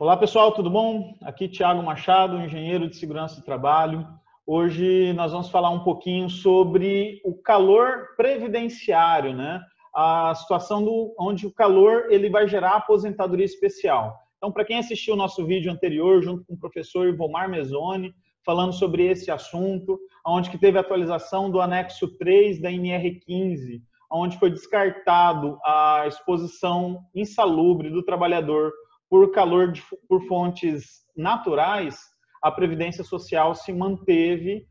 Olá pessoal, tudo bom? Aqui Thiago Machado, engenheiro de segurança do trabalho. Hoje nós vamos falar um pouquinho sobre o calor previdenciário, né? A situação onde o calor ele vai gerar aposentadoria especial. Então, para quem assistiu o nosso vídeo anterior, junto com o professor Ivomar Mezzoni, falando sobre esse assunto, onde que teve a atualização do anexo 3 da NR15, onde foi descartado a exposição insalubre do trabalhador por calor por fontes naturais, a Previdência Social se manteve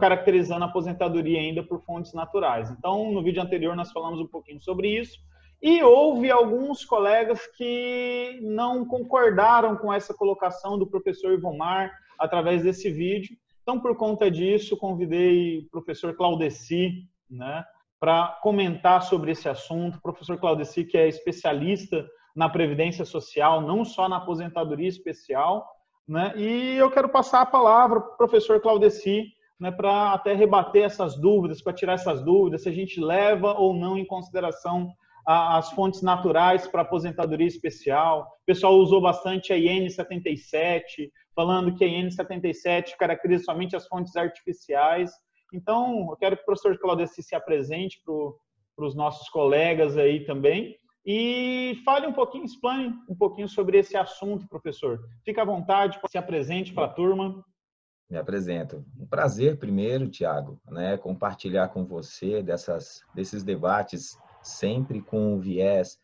caracterizando a aposentadoria ainda por fontes naturais. Então, no vídeo anterior nós falamos um pouquinho sobre isso e houve alguns colegas que não concordaram com essa colocação do professor Ivomar através desse vídeo. Então, por conta disso, convidei o professor Claudeci, né, para comentar sobre esse assunto. O professor Claudeci, que é especialista na Previdência Social, não só na aposentadoria especial, né? E eu quero passar a palavra para o professor Claudeci, né, para até rebater essas dúvidas, para tirar essas dúvidas, se a gente leva ou não em consideração as fontes naturais para aposentadoria especial. O pessoal usou bastante a IN 77, falando que a IN 77 caracteriza somente as fontes artificiais. Então, eu quero que o professor Claudeci se apresente para os nossos colegas aí também, e fale um pouquinho, explane um pouquinho sobre esse assunto, professor. Fica à vontade, se apresente para a turma. Me apresento. Um prazer, primeiro, Thiago, né, compartilhar com você desses debates, sempre com o viés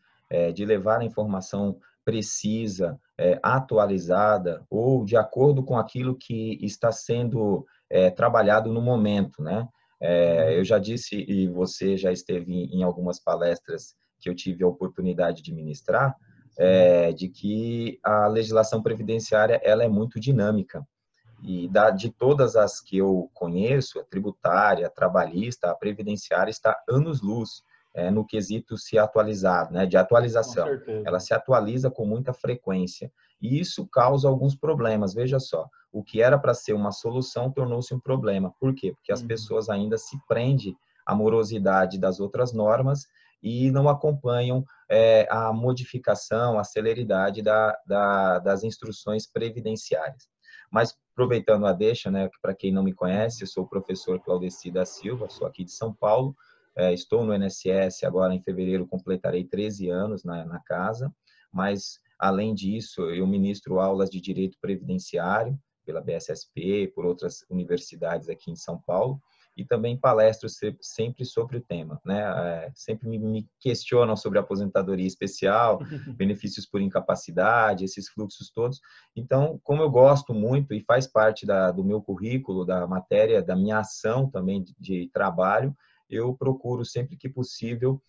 de levar a informação precisa, atualizada, ou de acordo com aquilo que está sendo trabalhado no momento, né? Eu já disse, e você já esteve em algumas palestras que eu tive a oportunidade de ministrar, de que a legislação previdenciária ela é muito dinâmica. E de todas as que eu conheço, a tributária, a trabalhista, a previdenciária está anos-luz no quesito se atualizar, né, de atualização. Com certeza. Ela se atualiza com muita frequência. E isso causa alguns problemas. Veja só, o que era para ser uma solução tornou-se um problema. Por quê? Porque as pessoas ainda se prendem à morosidade das outras normas e não acompanham a modificação, a celeridade das instruções previdenciárias. Mas, aproveitando a deixa, né, para quem não me conhece, eu sou o professor Claudeci da Silva, sou aqui de São Paulo, estou no INSS agora em fevereiro, completarei 13 anos na casa, mas, além disso, eu ministro aulas de Direito Previdenciário pela BSSP, por outras universidades aqui em São Paulo, e também palestro sempre sobre o tema, né? Sempre me questionam sobre aposentadoria especial, benefícios por incapacidade, esses fluxos todos. Então, como eu gosto muito e faz parte do meu currículo, da matéria, da minha ação também de trabalho, eu procuro sempre que possível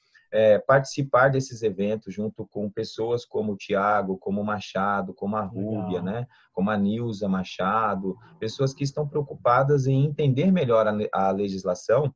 participar desses eventos junto com pessoas como o Thiago, como o Machado, como a Rúbia, né? Como a Nilza Machado, pessoas que estão preocupadas em entender melhor a legislação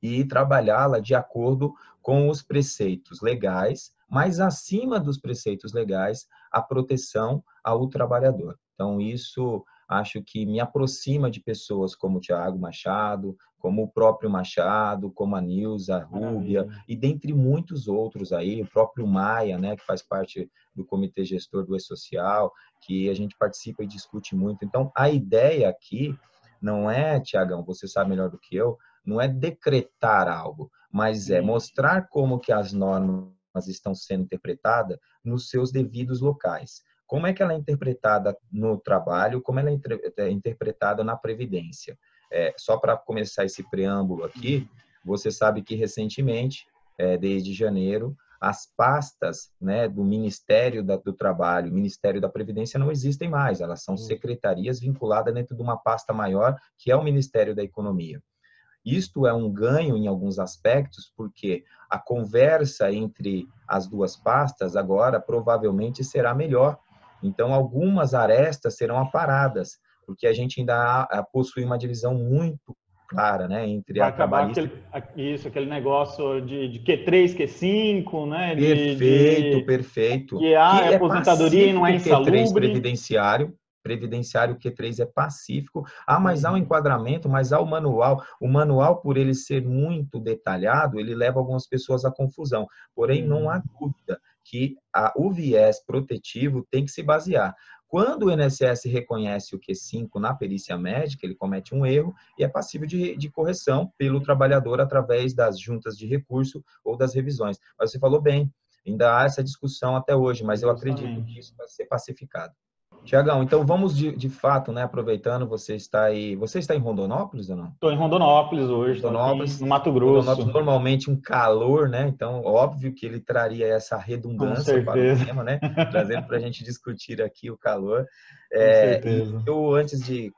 e trabalhá-la de acordo com os preceitos legais, mas acima dos preceitos legais, a proteção ao trabalhador. Então, isso acho que me aproxima de pessoas como o Thiago Machado, como o próprio Machado, como a Nilza, a Rúbia, e dentre muitos outros aí, o próprio Maia, né, que faz parte do Comitê Gestor do E-Social, que a gente participa e discute muito. Então, a ideia aqui não é, Tiagão, você sabe melhor do que eu, não é decretar algo, mas é mostrar como que as normas estão sendo interpretadas nos seus devidos locais. Como é que ela é interpretada no trabalho, como ela é interpretada na Previdência. Só para começar esse preâmbulo aqui, você sabe que recentemente, desde janeiro, as pastas, né, do Ministério do Trabalho, Ministério da Previdência não existem mais, elas são secretarias vinculadas dentro de uma pasta maior, que é o Ministério da Economia. Isto é um ganho em alguns aspectos, porque a conversa entre as duas pastas agora provavelmente será melhor. Então, algumas arestas serão aparadas, porque a gente ainda possui uma divisão muito clara, né, entre a trabalhista... Aquele negócio de Q3, Q5, né? Perfeito, perfeito. Que é aposentadoria e não é insalubre. Q3 previdenciário Q3 é pacífico. Mas há um enquadramento, mas há o manual. O manual, por ele ser muito detalhado, ele leva algumas pessoas à confusão. Porém, não há dúvida que o viés protetivo tem que se basear. Quando o INSS reconhece o Q5 na perícia médica, ele comete um erro e é passível de correção pelo trabalhador através das juntas de recurso ou das revisões. Mas você falou bem, ainda há essa discussão até hoje, mas eu acredito que isso vai ser pacificado. Tiagão, então vamos de fato, né, aproveitando, você está em Rondonópolis ou não? Estou em Rondonópolis hoje, estou aqui no Mato Grosso. Rondonópolis, normalmente um calor, né, então óbvio que ele traria essa redundância para o tema, né, trazendo para a gente discutir aqui o calor. Com certeza. E eu, antes de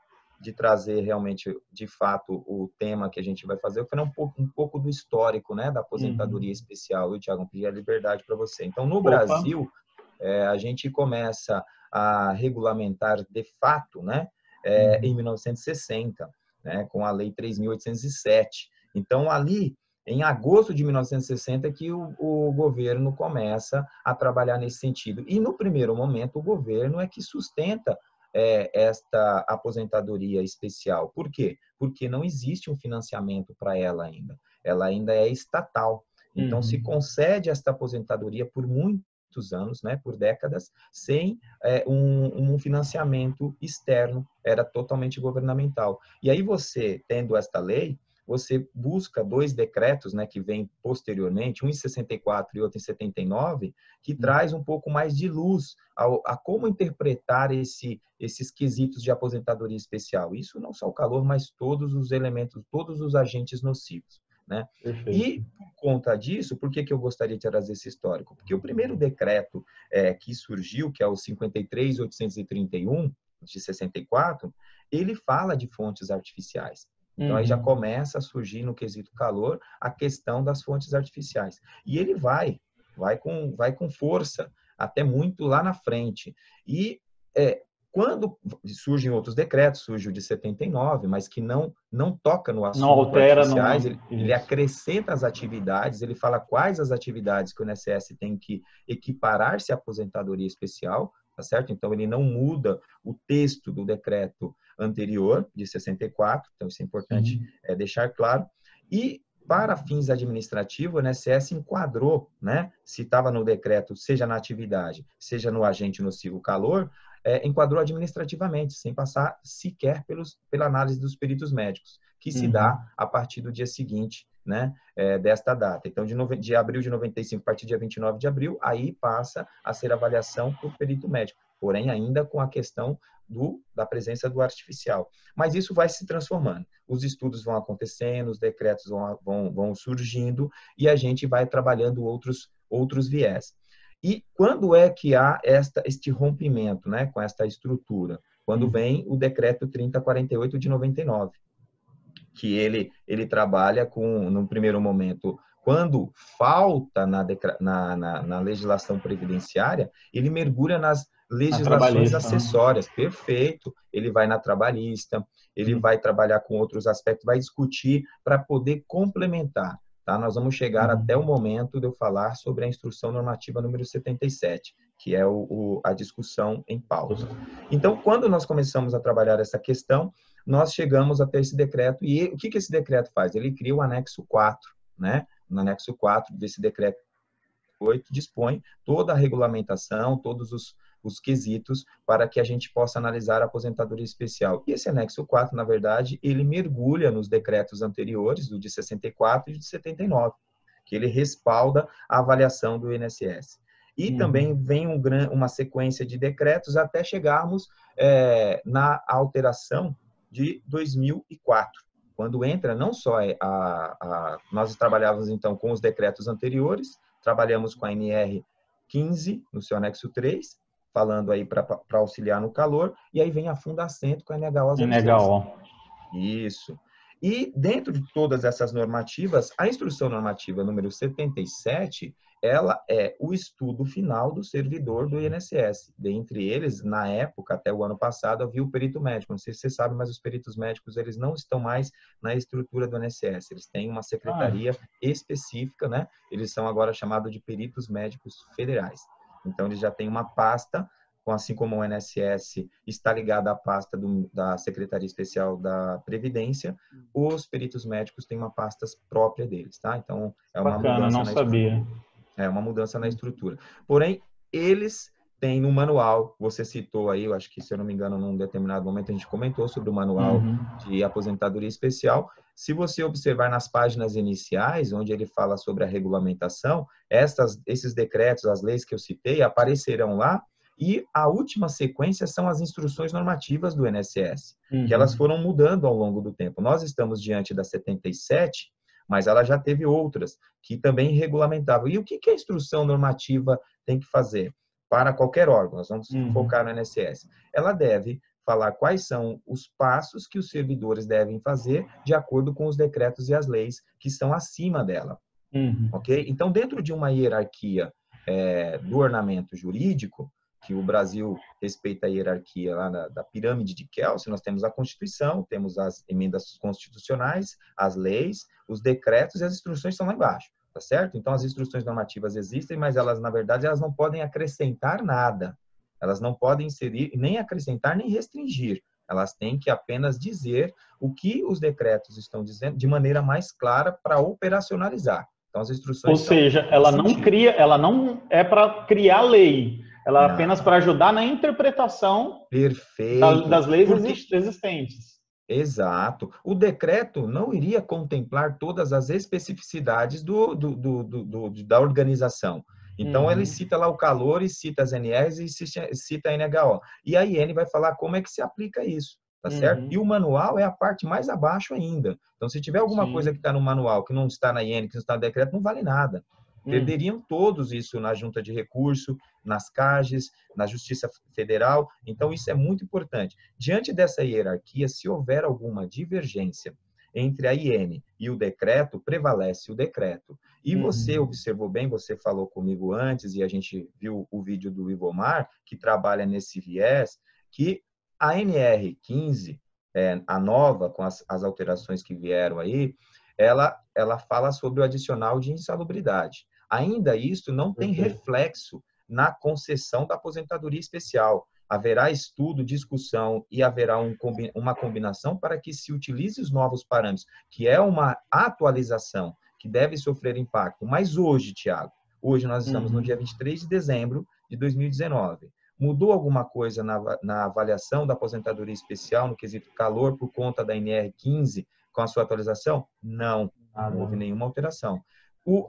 trazer realmente, de fato, o tema que a gente vai fazer, eu falei um pouco do histórico, né, da aposentadoria especial. Eu, Tiago, pedi a liberdade para você. Então, no Brasil, a gente começa a regulamentar de fato, né, em 1960, né, com a Lei 3.807. Então, ali, em agosto de 1960, que o governo começa a trabalhar nesse sentido. E, no primeiro momento, o governo é que sustenta esta aposentadoria especial. Por quê? Porque não existe um financiamento para ela ainda. Ela ainda é estatal. Então, se concede esta aposentadoria por muitos anos, né, por décadas, sem um financiamento externo, era totalmente governamental. E aí você, tendo esta lei, você busca 2 decretos, né, que vêm posteriormente, um em 64 e outro em 79, que traz um pouco mais de luz a como interpretar esses quesitos de aposentadoria especial. Isso não só o calor, mas todos os elementos, todos os agentes nocivos. Né? E, por conta disso, por que eu gostaria de trazer esse histórico? Porque o primeiro decreto que surgiu, que é o 53.831, de 64, ele fala de fontes artificiais. Então, aí já começa a surgir no quesito calor a questão das fontes artificiais. E ele vai com força, até muito lá na frente. E quando surgem outros decretos, surge o de 79, mas que não toca no assunto não altera, artificiais, ele acrescenta as atividades, ele fala quais as atividades que o INSS tem que equiparar-se à aposentadoria especial, tá certo? Então, ele não muda o texto do decreto anterior, de 64, então isso é importante deixar claro. E, para fins administrativos, o INSS enquadrou, né, se estava no decreto, seja na atividade, seja no agente nocivo calor, enquadrou administrativamente, sem passar sequer pela análise dos peritos médicos, que se dá a partir do dia seguinte, né, desta data. Então, de abril de 95, a partir do dia 29 de abril, aí passa a ser avaliação por perito médico, porém ainda com a questão da presença do artificial. Mas isso vai se transformando. Os estudos vão acontecendo, os decretos vão surgindo e a gente vai trabalhando outros viés. E quando é que há este rompimento, né, com esta estrutura? Quando vem o decreto 3048 de 99, que ele trabalha no primeiro momento, quando falta na legislação previdenciária, ele mergulha nas legislações acessórias. Perfeito. Ele vai na trabalhista, ele vai trabalhar com outros aspectos, vai discutir para poder complementar. Tá? Nós vamos chegar até o momento de eu falar sobre a instrução normativa número 77, que é a discussão em pauta. Então, quando nós começamos a trabalhar essa questão, nós chegamos até esse decreto, e o que esse decreto faz? Ele cria o anexo 4, né? No anexo 4 desse decreto 8, dispõe toda a regulamentação, todos os quesitos para que a gente possa analisar a aposentadoria especial. E esse anexo 4, na verdade, ele mergulha nos decretos anteriores, do de 64 e de 79, que ele respalda a avaliação do INSS. E também vem uma sequência de decretos até chegarmos na alteração de 2004, quando entra não só nós trabalhávamos então com os decretos anteriores, trabalhamos com a NR 15 no seu anexo 3, falando aí para auxiliar no calor, e aí vem a Fundacentro com a NHO 06. NHO. Isso. E dentro de todas essas normativas, a instrução normativa número 77, ela é o estudo final do servidor do INSS. Dentre eles, na época, até o ano passado, havia o perito médico. Não sei se você sabe, mas os peritos médicos, eles não estão mais na estrutura do INSS. Eles têm uma secretaria específica, né? Eles são agora chamados de peritos médicos federais. Então, eles já têm uma pasta, assim como o INSS está ligado à pasta da Secretaria Especial da Previdência, os peritos médicos têm uma pasta própria deles, tá? Então, é uma mudança não sabia. É uma mudança na estrutura. Porém, eles têm no manual, você citou aí, eu acho que, se eu não me engano, num determinado momento a gente comentou sobre o manual Uhum. de aposentadoria especial. Se você observar nas páginas iniciais, onde ele fala sobre a regulamentação, esses decretos, as leis que eu citei, aparecerão lá, e a última sequência são as instruções normativas do INSS, que elas Uhum. foram mudando ao longo do tempo. Nós estamos diante da 77, mas ela já teve outras que também regulamentavam. E o que a instrução normativa tem que fazer para qualquer órgão? Nós vamos Uhum. focar no INSS. Ela deve falar quais são os passos que os servidores devem fazer de acordo com os decretos e as leis que estão acima dela, Uhum. ok? Então, dentro de uma hierarquia do ornamento jurídico, que o Brasil respeita a hierarquia lá da pirâmide de Kelsen, nós temos a Constituição, temos as emendas constitucionais, as leis, os decretos e as instruções estão lá embaixo, tá certo? Então, as instruções normativas existem, mas elas, na verdade, elas não podem acrescentar nada. Elas não podem inserir, nem acrescentar, nem restringir. Elas têm que apenas dizer o que os decretos estão dizendo de maneira mais clara para operacionalizar. Então, as Ou instruções são seja, nesse ela não sentido. cria, ela não é para criar lei, ela é apenas Não, para ajudar na interpretação perfeito. das leis Porque, existentes. exato, o decreto não iria contemplar todas as especificidades da organização. Então, ele Uhum. cita lá o calor e cita as NRs e cita a NHO. E a IN vai falar como é que se aplica isso, tá certo? E Uhum. o manual é a parte mais abaixo ainda. Então, se tiver alguma coisa que Sim. está no manual que não está na IN, que não está no decreto, não vale nada. Uhum. Perderiam todos isso na junta de recurso, nas CAGES, na Justiça Federal. Então, isso é muito importante. Diante dessa hierarquia, se houver alguma divergência entre a IN e o decreto, prevalece o decreto. E você Uhum. observou bem, você falou comigo antes, e a gente viu o vídeo do Ivomar, que trabalha nesse viés, que a NR15, a nova, com as alterações que vieram aí, ela fala sobre o adicional de insalubridade. Ainda isso não tem Perfeito. reflexo na concessão da aposentadoria especial. Haverá estudo, discussão e haverá uma combinação para que se utilize os novos parâmetros, que é uma atualização que deve sofrer impacto. Mas hoje, Tiago, hoje nós estamos no dia Uhum. 23 de dezembro de 2019. Mudou alguma coisa na avaliação da aposentadoria especial no quesito calor por conta da NR15 com a sua atualização? Não, não houve Nada. nenhuma alteração.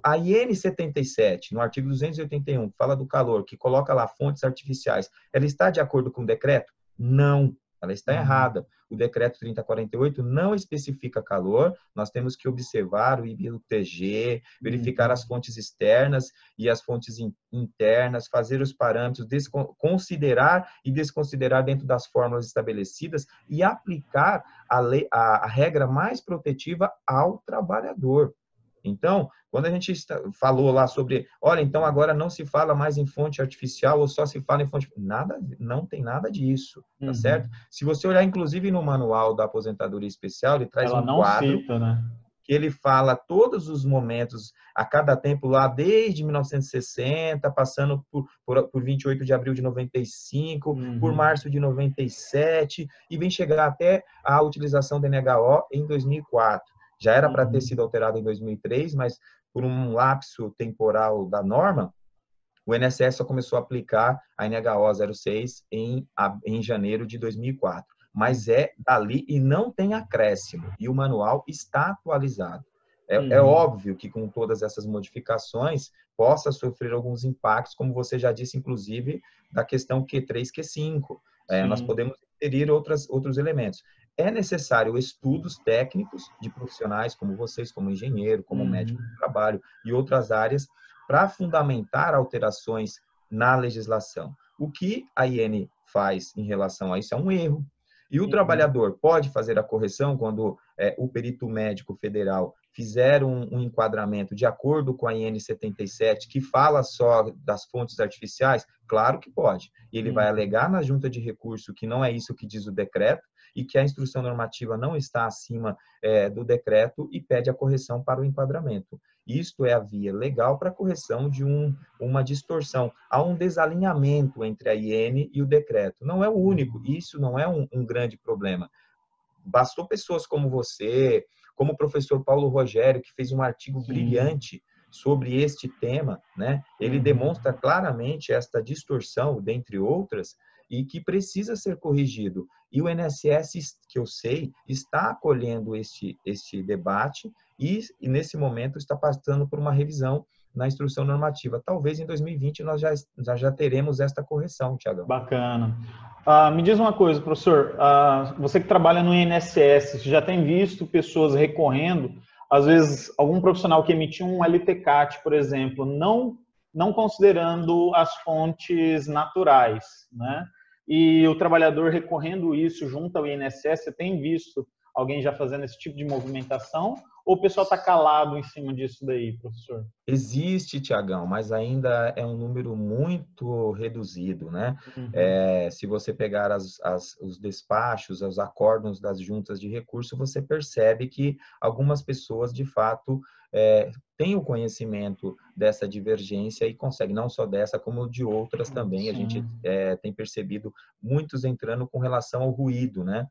A IN 77, no artigo 281, que fala do calor, que coloca lá fontes artificiais, ela está de acordo com o decreto? Não, ela está Uhum. errada. O decreto 3048 não especifica calor, nós temos que observar o IBUTG, verificar Uhum. as fontes externas e as fontes internas, fazer os parâmetros, considerar e desconsiderar dentro das fórmulas estabelecidas e aplicar a regra mais protetiva ao trabalhador. Então, quando a gente falou lá sobre, olha, então agora não se fala mais em fonte artificial ou só se fala em fonte, nada, não tem nada disso, tá certo? Uhum. Se você olhar inclusive no manual da aposentadoria especial, ele traz Ela um não quadro cita, né? que ele fala todos os momentos, a cada tempo lá, desde 1960, passando por 28 de abril de 95, por Uhum. março de 97, e vem chegar até a utilização da NHO em 2004. Já era para ter sido Uhum. alterado em 2003, mas por um lapso temporal da norma, o INSS só começou a aplicar a NHO 06 em janeiro de 2004. Mas é dali e não tem acréscimo. E o manual está atualizado. É Uhum. óbvio que com todas essas modificações possa sofrer alguns impactos, como você já disse, inclusive, da questão Q3, Q5. Nós Sim. podemos inserir outros elementos. É necessário estudos técnicos de profissionais como vocês, como engenheiro, como médico Uhum. do trabalho e outras áreas, para fundamentar alterações na legislação. O que a IN faz em relação a isso é um erro. E o Uhum. trabalhador pode fazer a correção quando o perito médico federal fizer um enquadramento de acordo com a IN 77, que fala só das fontes artificiais? Claro que pode. Ele vai Uhum. alegar na junta de recurso que não é isso que diz o decreto e que a instrução normativa não está acima do decreto e pede a correção para o enquadramento. Isto é a via legal para a correção de uma distorção. Há um desalinhamento entre a IN e o decreto. Não é o único, isso não é um grande problema. Bastou pessoas como você, como o professor Paulo Rogério, que fez um artigo Sim. brilhante sobre este tema, né? Ele demonstra claramente esta distorção, dentre outras, e que precisa ser corrigido. E o INSS, que eu sei, está acolhendo este debate e nesse momento, está passando por uma revisão na instrução normativa. Talvez em 2020 nós já teremos esta correção, Tiagão. Bacana. Me diz uma coisa, professor, você que trabalha no INSS, já tem visto pessoas recorrendo, às vezes algum profissional que emitiu um LTCAT, por exemplo, não considerando as fontes naturais, né? E o trabalhador recorrendo isso junto ao INSS, você tem visto alguém já fazendo esse tipo de movimentação? Ou o pessoal está calado em cima disso daí, professor? Existe, Tiagão, mas ainda é um número muito reduzido, né? Se você pegar os despachos, os acórdãos das juntas de recurso, você percebe que algumas pessoas, de fato, têm o conhecimento dessa divergência e conseguem, não só dessa, como de outras também. Sim. A gente tem percebido muitos entrando com relação ao ruído, né?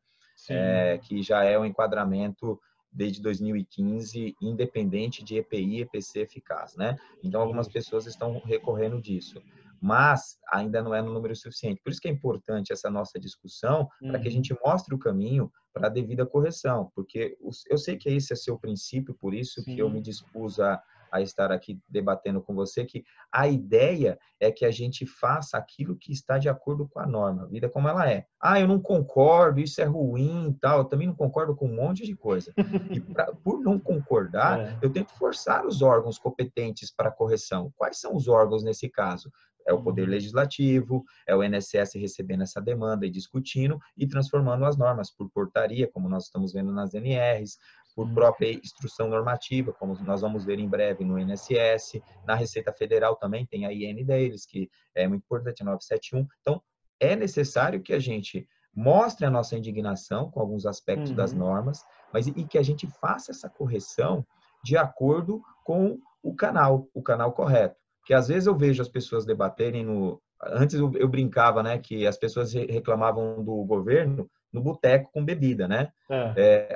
Que já é um enquadramento desde 2015, independente de EPI e EPC eficaz, né? Então, algumas pessoas estão recorrendo disso, mas ainda não é no número suficiente. Por isso que é importante essa nossa discussão, para que a gente mostre o caminho para a devida correção, porque eu sei que esse é seu princípio, por isso Sim. que eu me dispus a estar aqui debatendo com você, que a ideia é que a gente faça aquilo que está de acordo com a norma, a vida como ela é. Eu não concordo, isso é ruim e tal, eu também não concordo com um monte de coisa. E por não concordar, eu tento forçar os órgãos competentes para a correção. Quais são os órgãos nesse caso? É o Poder Legislativo, é o INSS recebendo essa demanda e discutindo e transformando as normas por portaria, como nós estamos vendo nas NRs, por própria instrução normativa, como nós vamos ver em breve no INSS, na Receita Federal também tem a IN deles, que é muito importante, a 971. Então, é necessário que a gente mostre a nossa indignação com alguns aspectos das normas, mas e que a gente faça essa correção de acordo com o canal correto. Porque às vezes eu vejo as pessoas debaterem Antes eu brincava, né, que as pessoas reclamavam do governo no boteco com bebida, né?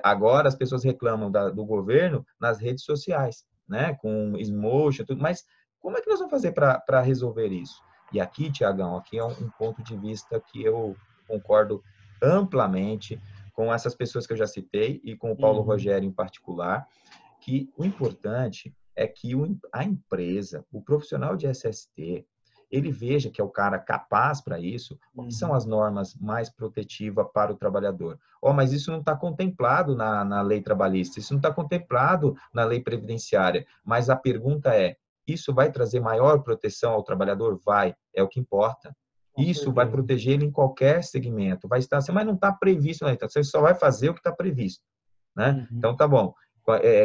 Agora as pessoas reclamam do governo nas redes sociais, né? Com emoji, tudo. Mas como é que nós vamos fazer para resolver isso? E aqui, Tiagão, aqui é um ponto de vista que eu concordo amplamente com essas pessoas que eu já citei e com o Paulo Rogério em particular, que o importante é que a empresa, o profissional de SST, ele veja que é o cara capaz para isso, quais são as normas mais protetivas para o trabalhador. Mas isso não está contemplado na lei trabalhista, isso não está contemplado na lei previdenciária. Mas a pergunta é, isso vai trazer maior proteção ao trabalhador? Vai, é o que importa. Isso vai proteger ele em qualquer segmento. Vai estar assim, mas não está previsto, né? Então, você só vai fazer o que está previsto, né? Então, tá bom.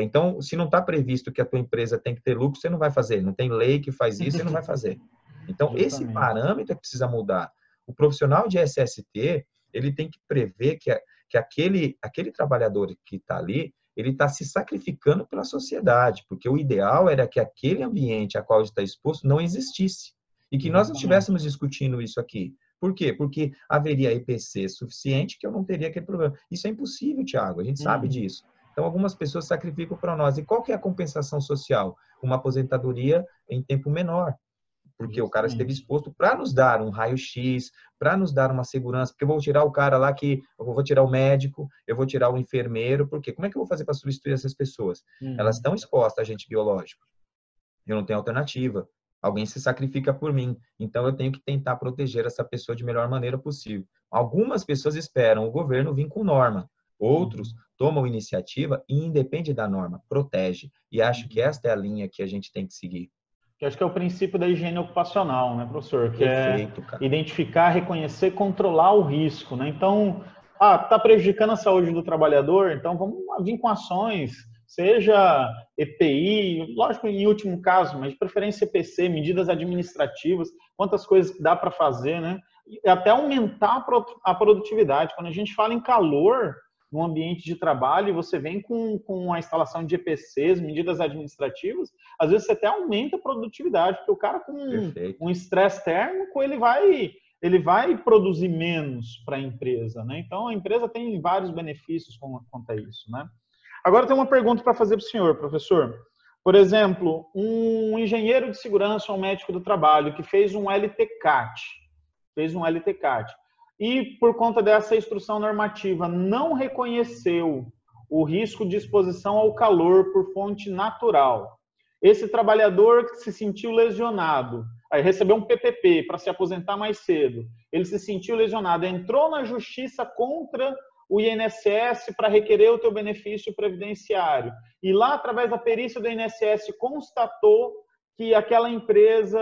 Então, se não está previsto que a tua empresa tem que ter lucro, você não vai fazer. Não tem lei que faz isso, você não vai fazer. Então, esse parâmetro precisa mudar. O profissional de SST, ele tem que prever que aquele trabalhador que está ali, ele está se sacrificando pela sociedade, porque o ideal era que aquele ambiente a qual ele está exposto não existisse. E que nós não estivéssemos discutindo isso aqui. Por quê? Porque haveria EPC suficiente que eu não teria aquele problema. Isso é impossível, Thiago, a gente sabe disso. Então, algumas pessoas sacrificam para nós. E qual que é a compensação social? Uma aposentadoria em tempo menor. Porque o cara esteve exposto para nos dar um raio-x, para nos dar uma segurança, porque eu vou tirar o cara lá eu vou tirar o médico, eu vou tirar o enfermeiro, porque como é que eu vou fazer para substituir essas pessoas? Elas estão expostas a agente biológico. Eu não tenho alternativa. Alguém se sacrifica por mim, então eu tenho que tentar proteger essa pessoa de melhor maneira possível. Algumas pessoas esperam o governo vir com norma, outros tomam iniciativa e independe da norma, protege. E acho que esta é a linha que a gente tem que seguir. Que acho que é o princípio da higiene ocupacional, né, professor? Que Perfeito, cara. Identificar, reconhecer, controlar o risco, né? Então, está prejudicando a saúde do trabalhador, então vamos vir com ações, seja EPI, lógico, em último caso, mas de preferência EPC, medidas administrativas, quantas coisas dá para fazer, né? E até aumentar a produtividade. Quando a gente fala em calor no ambiente de trabalho e você vem com a instalação de EPCs, medidas administrativas, às vezes você até aumenta a produtividade, porque o cara com um estresse térmico, ele vai produzir menos para a empresa, né? Então, a empresa tem vários benefícios quanto a isso, né? Agora, tem uma pergunta para fazer para o senhor, professor. Por exemplo, um engenheiro de segurança ou um médico do trabalho que fez um LTCAT, e por conta dessa instrução normativa não reconheceu o risco de exposição ao calor por fonte natural. Esse trabalhador que se sentiu lesionado, aí recebeu um PPP para se aposentar mais cedo, ele se sentiu lesionado, entrou na justiça contra o INSS para requerer o teu benefício previdenciário. E lá, através da perícia do INSS, constatou que aquela empresa,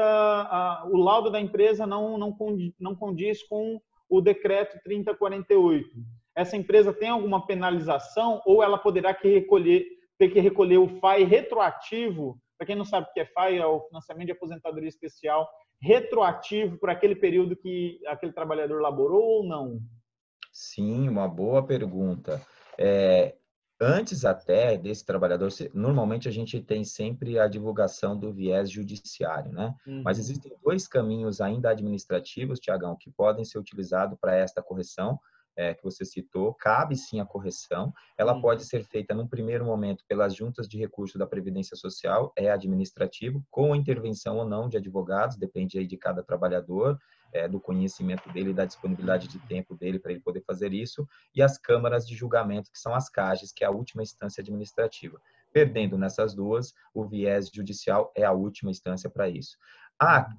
o laudo da empresa não condiz com o decreto 3048. Essa empresa tem alguma penalização ou ela poderá ter que recolher o FAI retroativo? Para quem não sabe o que é FAI, é o financiamento de aposentadoria especial, retroativo por aquele período que aquele trabalhador laborou ou não? Sim, uma boa pergunta. Antes até desse trabalhador, normalmente a gente tem sempre a divulgação do viés judiciário, né? Mas existem dois caminhos ainda administrativos, Tiagão, que podem ser utilizados para esta correção, que você citou. Cabe sim a correção. Ela pode ser feita num primeiro momento pelas juntas de recurso da Previdência Social, é administrativo, com intervenção ou não de advogados, depende aí de cada trabalhador, do conhecimento dele, da disponibilidade de tempo dele para ele poder fazer isso, e as câmaras de julgamento, que são as CAGES, que é a última instância administrativa. Perdendo nessas duas, o viés judicial é a última instância para isso.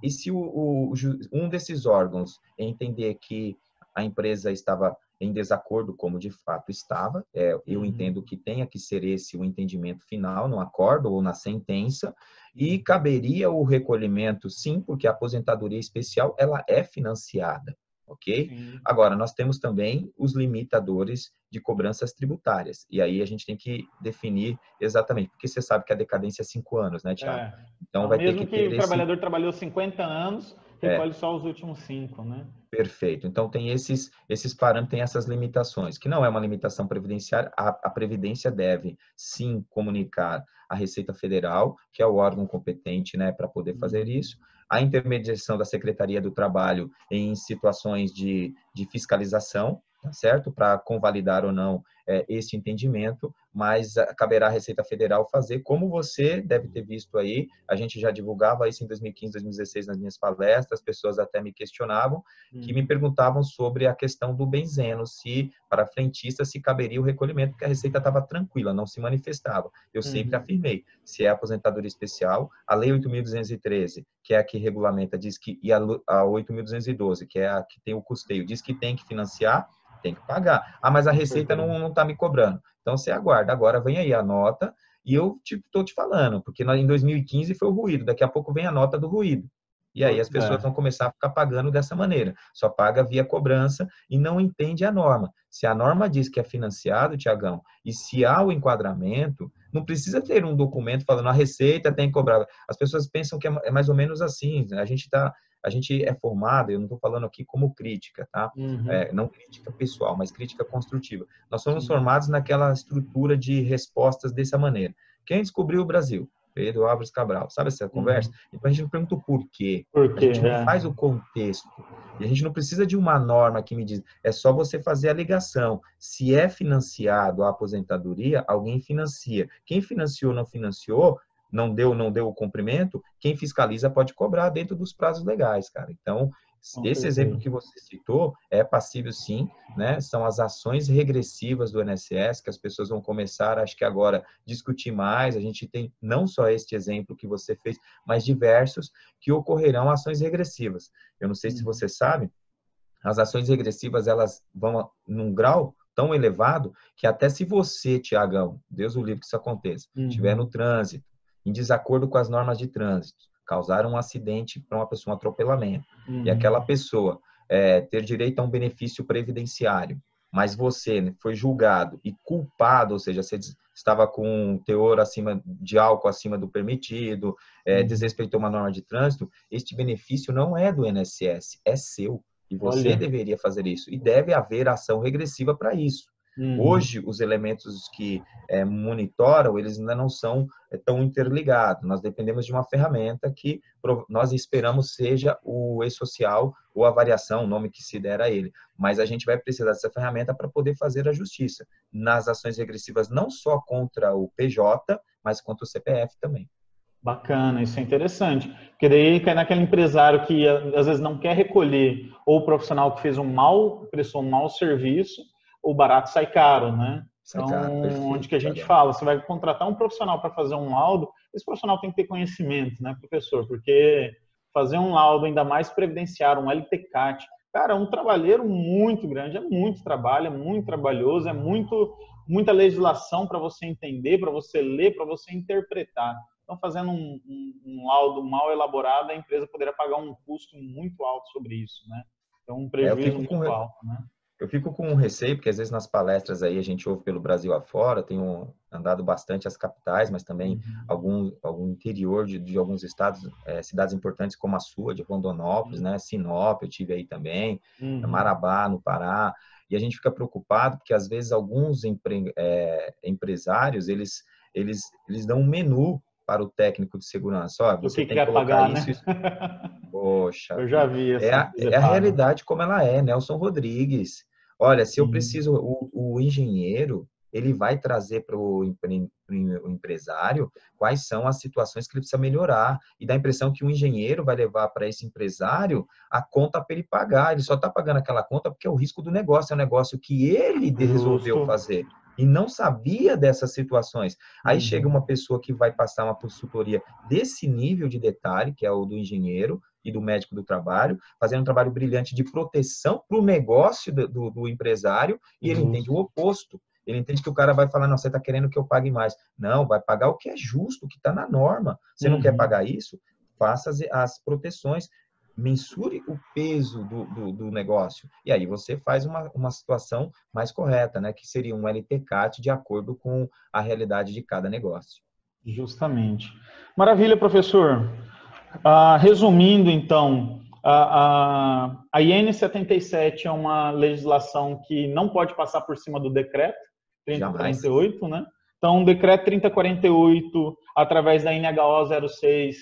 E se um desses órgãos entender que a empresa estava em desacordo, como de fato estava, eu entendo que tenha que ser esse o entendimento final, no acordo ou na sentença, e caberia o recolhimento, sim, porque a aposentadoria especial, ela é financiada, ok? Sim. Agora, nós temos também os limitadores de cobranças tributárias, e aí a gente tem que definir exatamente, porque você sabe que a decadência é 5 anos, né, Thiago? Então, vai ter que o trabalhador trabalhou 50 anos, recolhe só os últimos 5, né? Perfeito. Então, tem esses parâmetros, tem essas limitações, que não é uma limitação previdenciária. A Previdência deve, sim, comunicar à Receita Federal, que é o órgão competente, né, para poder fazer isso. A intermediação da Secretaria do Trabalho em situações de fiscalização, tá certo? Para convalidar ou não esse entendimento, mas caberá à Receita Federal fazer, como você deve ter visto aí, a gente já divulgava isso em 2015, 2016 nas minhas palestras, as pessoas até me questionavam, que me perguntavam sobre a questão do benzeno, se para frentista se caberia o recolhimento, porque a Receita estava tranquila, não se manifestava. Eu sempre afirmei, se é aposentadoria especial, a Lei 8.213, que é a que regulamenta, diz que, e a 8.212, que é a que tem o custeio, diz que tem que financiar, tem que pagar. Mas a Receita não está me cobrando. Então, você aguarda. Agora vem aí a nota, e eu estou te falando, porque em 2015 foi o ruído, daqui a pouco vem a nota do ruído. E aí as pessoas vão começar a ficar pagando dessa maneira. Só paga via cobrança e não entende a norma. Se a norma diz que é financiado, Tiagão, e se há o enquadramento, não precisa ter um documento falando a Receita tem que cobrar. As pessoas pensam que é mais ou menos assim. A gente é formado, eu não estou falando aqui como crítica, tá? Não crítica pessoal, mas crítica construtiva. Nós somos formados naquela estrutura de respostas dessa maneira. Quem descobriu o Brasil? Pedro Álvares Cabral. Sabe essa conversa? Então, a gente não pergunta o porquê. A gente não faz o contexto. E a gente não precisa de uma norma que me diz. É só você fazer a ligação. Se é financiado a aposentadoria, alguém financia. Quem financiou, não financiou, não deu o cumprimento, quem fiscaliza pode cobrar dentro dos prazos legais, cara. Então, esse exemplo que você citou é passível, sim, né? São as ações regressivas do INSS, que as pessoas vão começar, acho que agora, discutir mais. A gente tem não só este exemplo que você fez, mas diversos que ocorrerão ações regressivas. Eu não sei se você sabe, as ações regressivas, elas vão num grau tão elevado que até se você, Tiagão, Deus o livre que isso aconteça, estiver no trânsito, em desacordo com as normas de trânsito, causar um acidente para uma pessoa, um atropelamento, e aquela pessoa ter direito a um benefício previdenciário, mas você foi julgado e culpado, ou seja, você estava com um teor de álcool acima do permitido, desrespeitou uma norma de trânsito, este benefício não é do INSS, é seu, e você deveria fazer isso, e deve haver ação regressiva para isso. Hoje, os elementos que monitoram, eles ainda não são tão interligados. Nós dependemos de uma ferramenta que nós esperamos seja o e-social ou a variação, o nome que se der a ele. Mas a gente vai precisar dessa ferramenta para poder fazer a justiça nas ações regressivas, não só contra o PJ, mas contra o CPF também. Bacana, isso é interessante. Porque daí cai naquele empresário que às vezes não quer recolher, ou o profissional que fez prestou um mau serviço, o barato sai caro, né? Então, Perfeito, onde que a gente fala, você vai contratar um profissional para fazer um laudo, esse profissional tem que ter conhecimento, né, professor? Porque fazer um laudo, ainda mais previdenciário, um LTCAT, cara, é um trabalheiro muito grande, é muito trabalho, é muito trabalhoso, é muita legislação para você entender, para você ler, para você interpretar. Então, fazendo um laudo mal elaborado, a empresa poderia pagar um custo muito alto sobre isso, né? Então, um prejuízo muito alto, né? Eu fico com um receio, porque às vezes nas palestras aí a gente ouve pelo Brasil afora, tenho andado bastante às capitais, mas também algum interior de alguns estados, cidades importantes como a sua, de Rondonópolis, né? Sinop, eu tive aí também, Marabá, no Pará, e a gente fica preocupado porque às vezes alguns empresários, eles dão um menu para o técnico de segurança. Ó, você tem que colocar pagar, isso, né? isso. Poxa, eu já vi essa é a realidade como ela é, Nelson Rodrigues. Olha, se eu preciso, o engenheiro, ele vai trazer para o empresário quais são as situações que ele precisa melhorar. E dá a impressão que o engenheiro vai levar para esse empresário a conta para ele pagar. Ele só está pagando aquela conta porque é o risco do negócio, é um negócio que ele resolveu fazer. E não sabia dessas situações. Aí chega uma pessoa que vai passar uma consultoria desse nível de detalhe, que é o do engenheiro e do médico do trabalho, fazendo um trabalho brilhante de proteção para o negócio do empresário, e ele entende o oposto. Ele entende que o cara vai falar, não, você está querendo que eu pague mais. Não, vai pagar o que é justo, o que está na norma. Você não quer pagar isso? Faça as proteções. Mensure o peso do negócio. E aí você faz uma situação mais correta, né? Que seria um LTCAT de acordo com a realidade de cada negócio. Justamente. Maravilha, professor. Resumindo, então, a IN 77 é uma legislação que não pode passar por cima do decreto 3048, né? Então, o decreto 3048, através da NHO 06,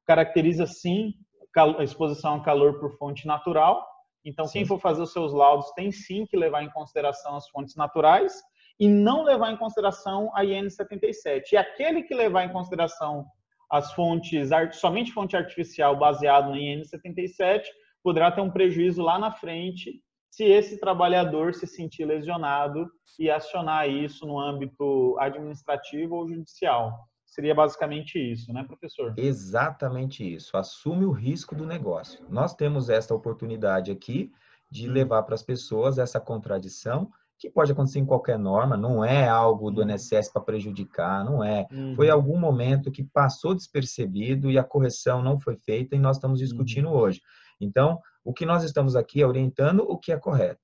caracteriza, sim, a exposição a calor por fonte natural. Então, quem for fazer os seus laudos tem, sim, que levar em consideração as fontes naturais e não levar em consideração a IN 77. E aquele que levar em consideração as fontes, somente fonte artificial baseado na IN 77, poderá ter um prejuízo lá na frente se esse trabalhador se sentir lesionado e acionar isso no âmbito administrativo ou judicial. Seria basicamente isso, né, professor? Exatamente isso. Assume o risco do negócio. Nós temos esta oportunidade aqui de levar para as pessoas essa contradição, que pode acontecer em qualquer norma, não é algo do INSS para prejudicar, não é. Foi algum momento que passou despercebido e a correção não foi feita e nós estamos discutindo hoje. Então, o que nós estamos aqui é orientando o que é correto.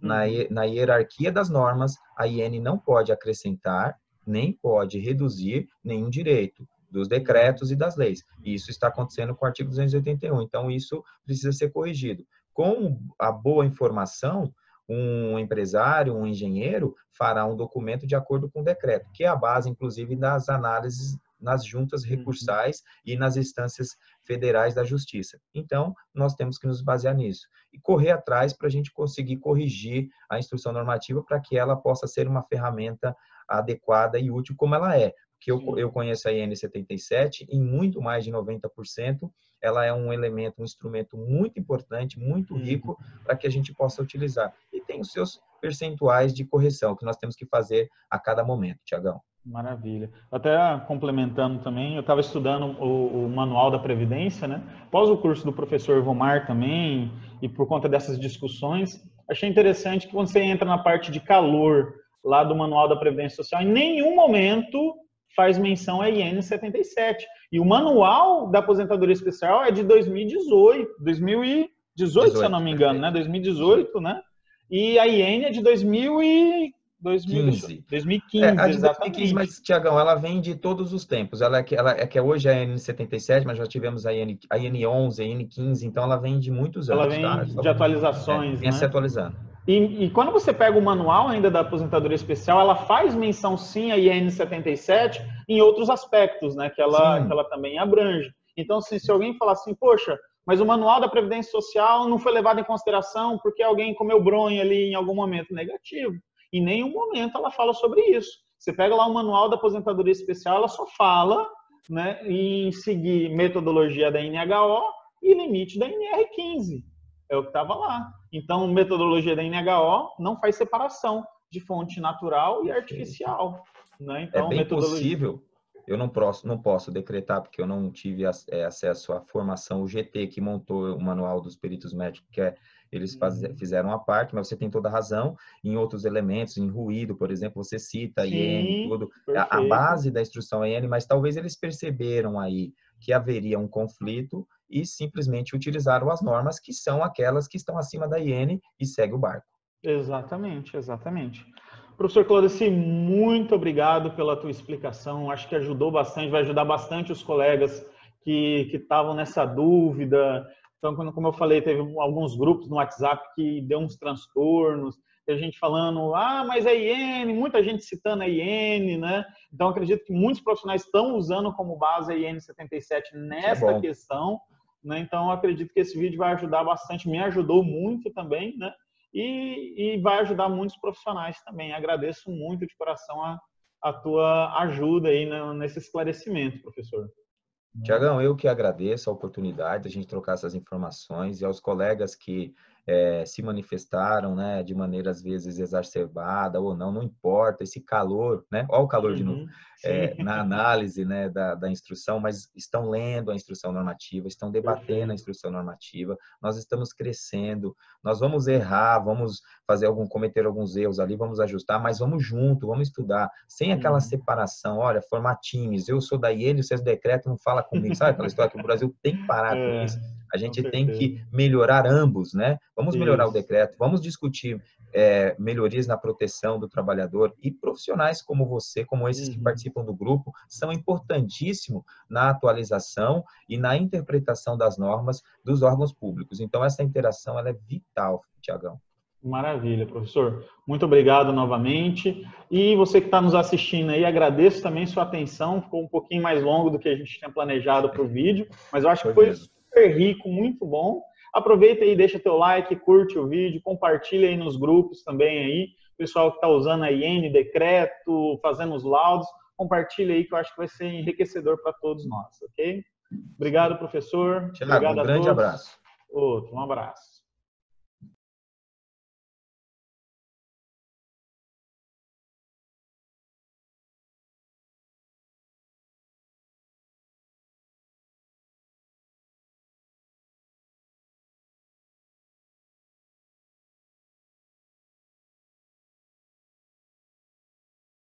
Na hierarquia das normas, a IN não pode acrescentar, nem pode reduzir nenhum direito dos decretos e das leis. E isso está acontecendo com o artigo 281. Então, isso precisa ser corrigido. Com a boa informação, um empresário, um engenheiro, fará um documento de acordo com o decreto, que é a base, inclusive, das análises nas juntas recursais e nas instâncias federais da justiça. Então, nós temos que nos basear nisso e correr atrás para a gente conseguir corrigir a instrução normativa para que ela possa ser uma ferramenta adequada e útil como ela é. Porque eu conheço a IN 77, em muito mais de 90%, ela é um elemento, um instrumento muito importante, muito rico, para que a gente possa utilizar. E tem os seus percentuais de correção que nós temos que fazer a cada momento, Tiagão. Maravilha. Até complementando também, eu estava estudando o Manual da Previdência, né? Após o curso do professor Vomar também, e por conta dessas discussões, achei interessante que quando você entra na parte de calor lá do Manual da Previdência Social, em nenhum momento faz menção a IN 77. E o Manual da Aposentadoria Especial é de 2018, se eu não me engano, né? 2018, né? E a IN é de 2015, exatamente. Mas, Tiagão, ela vem de todos os tempos. Ela é que hoje é a N77, mas já tivemos a N11, a N15, então ela vem de muitos anos. Ela vem de atualizações, vem né? se atualizando. E quando você pega o manual ainda da aposentadoria especial, ela faz menção sim à IN 77 em outros aspectos, né, que Sim, ela também abrange. Então, assim, se alguém falar assim, poxa, mas o manual da Previdência Social não foi levado em consideração porque alguém comeu bronha ali em algum momento negativo. Em nenhum momento ela fala sobre isso. Você pega lá o manual da aposentadoria especial, ela só fala, né, em seguir metodologia da NHO e limite da NR15. É o que estava lá. Então, metodologia da NHO não faz separação de fonte natural e perfeito. artificial. Né? É Então, bem metodologia. possível, eu não posso decretar, porque eu não tive acesso à formação, o GT que montou o Manual dos Peritos Médicos, eles fizeram a parte, mas você tem toda a razão, em outros elementos, em ruído, por exemplo, você cita a IN, Sim, tudo, a perfeito. base da instrução é IN, mas talvez eles perceberam aí que haveria um conflito e simplesmente utilizaram as normas que são aquelas que estão acima da IN e segue o barco. Exatamente, exatamente. Professor Claudeci, muito obrigado pela tua explicação. Acho que ajudou bastante, vai ajudar bastante os colegas que estavam nessa dúvida. Então, como eu falei, teve alguns grupos no WhatsApp que deu uns transtornos, tem gente falando, ah, mas a IN, muita gente citando a IN, né? Então, acredito que muitos profissionais estão usando como base a IN 77 Isso é nesta bom. questão, né? Então, acredito que esse vídeo vai ajudar bastante, me ajudou muito também, né? E vai ajudar muitos profissionais também. Agradeço muito de coração a tua ajuda aí nesse esclarecimento, professor. Tiagão, eu que agradeço a oportunidade de a gente trocar essas informações e aos colegas que se manifestaram, né, de maneira às vezes exacerbada ou não, não importa, esse calor, né, olha o calor de novo, Uhum, sim, na análise, né, da instrução, mas estão lendo a instrução normativa, estão debatendo a perfeito. instrução normativa, nós estamos crescendo, nós vamos errar, vamos cometer alguns erros ali, vamos ajustar, mas vamos junto, vamos estudar, sem aquela Uhum. separação, olha, formar times, eu sou da IEL, vocês decretam, não fala comigo, sabe aquela história que o Brasil tem que parar com É, isso, a com gente tem que certeza. melhorar ambos, né? Vamos melhorar o Isso. decreto, vamos discutir melhorias na proteção do trabalhador e profissionais como você, como esses que Uhum. participam do grupo, são importantíssimos na atualização e na interpretação das normas dos órgãos públicos. Então, essa interação ela é vital, Tiagão. Maravilha, professor. Muito obrigado novamente. E você que está nos assistindo aí, agradeço também sua atenção. Ficou um pouquinho mais longo do que a gente tinha planejado para o vídeo, mas eu acho que Foi foi mesmo. super rico, muito bom. Aproveita aí, deixa teu like, curte o vídeo, compartilha aí nos grupos também aí. Pessoal que está usando a IN, decreto, fazendo os laudos, compartilha aí que eu acho que vai ser enriquecedor para todos nós, ok? Obrigado, professor. Tiago, Obrigado um a grande todos. abraço. Outro, um abraço.